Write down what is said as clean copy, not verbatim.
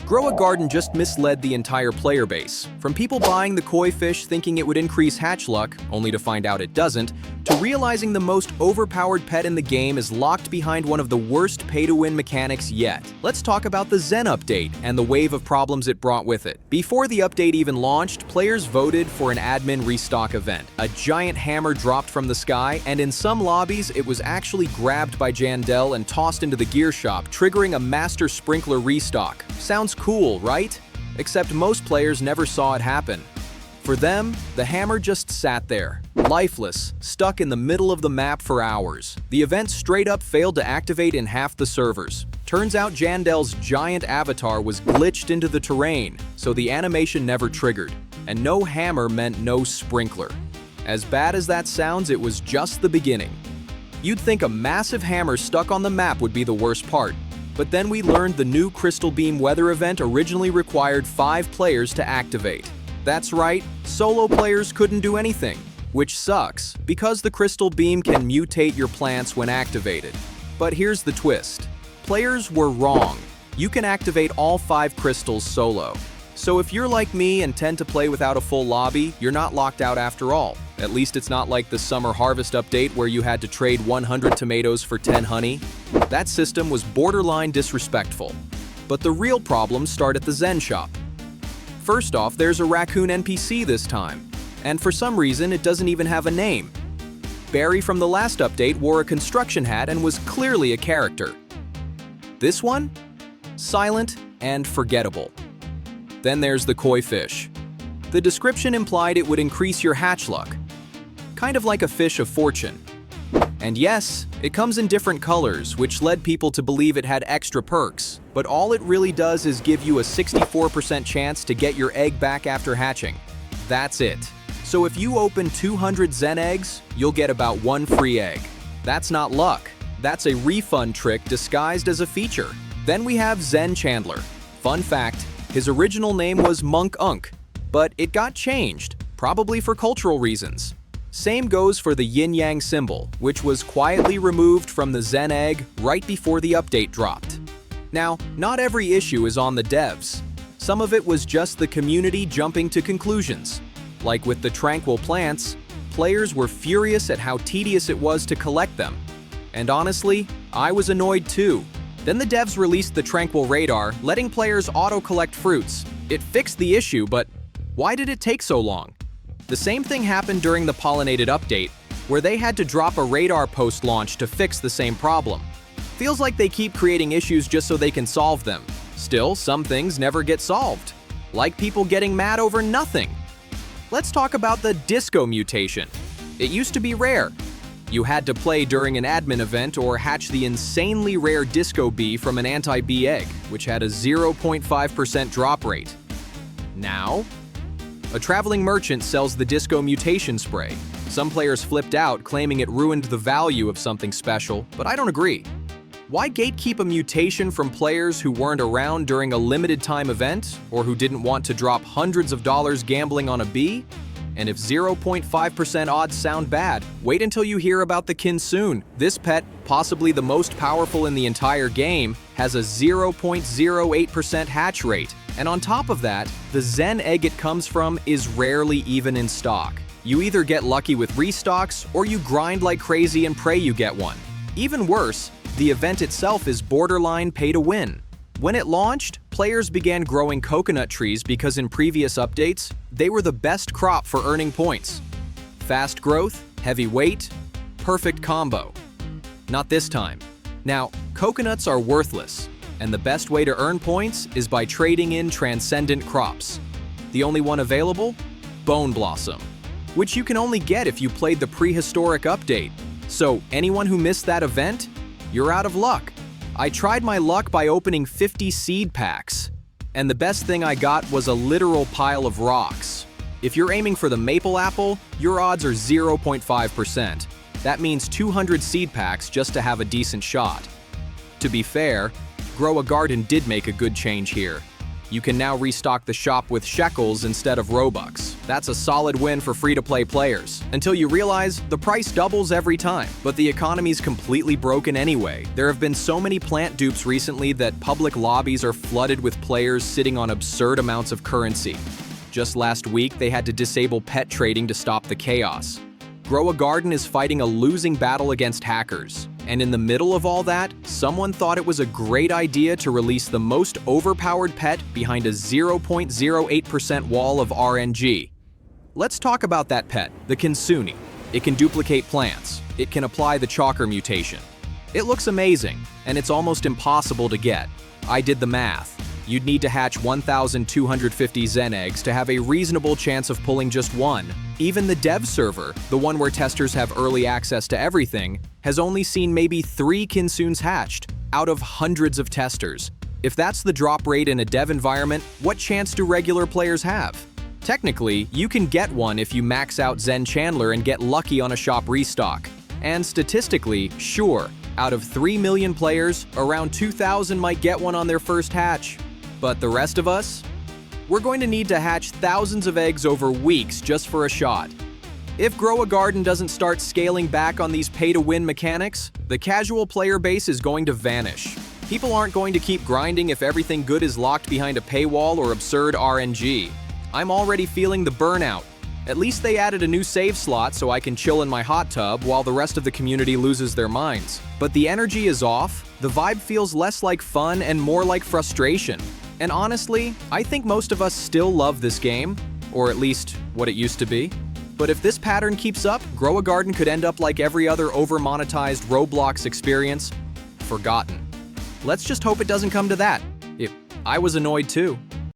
Grow a Garden just misled the entire player base, from people buying the koi fish thinking it would increase hatch luck, only to find out it doesn't, to realizing the most overpowered pet in the game is locked behind one of the worst pay-to-win mechanics yet. Let's talk about the Zen update and the wave of problems it brought with it. Before the update even launched, players voted for an admin restock event. A giant hammer dropped from the sky, and in some lobbies it was actually grabbed by Jandel and tossed into the gear shop, triggering a master sprinkler restock. Sounds cool, right? Except most players never saw it happen. For them, the hammer just sat there, lifeless, stuck in the middle of the map for hours. The event straight up failed to activate in half the servers. Turns out Jandel's giant avatar was glitched into the terrain, so the animation never triggered. And no hammer meant no sprinkler. As bad as that sounds, it was just the beginning. You'd think a massive hammer stuck on the map would be the worst part. But then we learned the new Crystal Beam weather event originally required 5 players to activate. That's right, solo players couldn't do anything, which sucks, because the Crystal Beam can mutate your plants when activated. But here's the twist. Players were wrong. You can activate all 5 crystals solo. So if you're like me and tend to play without a full lobby, you're not locked out after all. At least it's not like the Summer Harvest update where you had to trade 100 tomatoes for 10 honey. That system was borderline disrespectful. But the real problems start at the Zen Shop. First off, there's a raccoon NPC this time, and for some reason it doesn't even have a name. Barry from the last update wore a construction hat and was clearly a character. This one? Silent and forgettable. Then there's the koi fish. The description implied it would increase your hatch luck, kind of like a fish of fortune. And yes, it comes in different colors, which led people to believe it had extra perks, but all it really does is give you a 64% chance to get your egg back after hatching. That's it. So if you open 200 Zen eggs, you'll get about 1 free egg. That's not luck. That's a refund trick disguised as a feature. Then we have Zen Chandler. Fun fact, his original name was Monk Unk, but it got changed, probably for cultural reasons. Same goes for the yin-yang symbol, which was quietly removed from the Zen egg right before the update dropped. Now, not every issue is on the devs. Some of it was just the community jumping to conclusions. Like with the tranquil plants, players were furious at how tedious it was to collect them. And honestly, I was annoyed too. Then the devs released the Tranquil Radar, letting players auto-collect fruits. It fixed the issue, but why did it take so long? The same thing happened during the Pollinated update, where they had to drop a radar post-launch to fix the same problem. Feels like they keep creating issues just so they can solve them. Still, some things never get solved. Like people getting mad over nothing. Let's talk about the disco mutation. It used to be rare. You had to play during an admin event or hatch the insanely rare disco bee from an anti-bee egg, which had a 0.5% drop rate. Now, a traveling merchant sells the disco mutation spray. Some players flipped out, claiming it ruined the value of something special, but I don't agree. Why gatekeep a mutation from players who weren't around during a limited time event, or who didn't want to drop hundreds of dollars gambling on a bee? And if 0.5% odds sound bad, wait until you hear about the Kinsune. This pet, possibly the most powerful in the entire game, has a 0.08% hatch rate. And on top of that, the Zen egg it comes from is rarely even in stock. You either get lucky with restocks, or you grind like crazy and pray you get one. Even worse, the event itself is borderline pay to win. When it launched, players began growing coconut trees because in previous updates, they were the best crop for earning points. Fast growth, heavy weight, perfect combo. Not this time. Now, coconuts are worthless, and the best way to earn points is by trading in transcendent crops. The only one available? Bone Blossom, which you can only get if you played the prehistoric update. So anyone who missed that event, you're out of luck. I tried my luck by opening 50 seed packs, and the best thing I got was a literal pile of rocks. If you're aiming for the maple apple, your odds are 0.5%. That means 200 seed packs just to have a decent shot. To be fair, Grow a Garden did make a good change here. You can now restock the shop with shekels instead of Robux. That's a solid win for free-to-play players, until you realize the price doubles every time. But the economy's completely broken anyway. There have been so many plant dupes recently that public lobbies are flooded with players sitting on absurd amounts of currency. Just last week, they had to disable pet trading to stop the chaos. Grow a Garden is fighting a losing battle against hackers. And in the middle of all that, someone thought it was a great idea to release the most overpowered pet behind a 0.08% wall of RNG. Let's talk about that pet, the Kinsune. It can duplicate plants. It can apply the Chalker mutation. It looks amazing, and it's almost impossible to get. I did the math. You'd need to hatch 1,250 Zen eggs to have a reasonable chance of pulling just one. Even the dev server, the one where testers have early access to everything, has only seen maybe 3 Kinsunes hatched out of hundreds of testers. If that's the drop rate in a dev environment, what chance do regular players have? Technically, you can get one if you max out Zen Chandler and get lucky on a shop restock. And statistically, sure, out of 3 million players, around 2,000 might get one on their first hatch. But the rest of us? We're going to need to hatch thousands of eggs over weeks just for a shot. If Grow a Garden doesn't start scaling back on these pay-to-win mechanics, the casual player base is going to vanish. People aren't going to keep grinding if everything good is locked behind a paywall or absurd RNG. I'm already feeling the burnout. At least they added a new save slot so I can chill in my hot tub while the rest of the community loses their minds. But the energy is off, the vibe feels less like fun and more like frustration. And honestly, I think most of us still love this game, or at least what it used to be. But if this pattern keeps up, Grow a Garden could end up like every other over-monetized Roblox experience, forgotten. Let's just hope it doesn't come to that. I was annoyed too.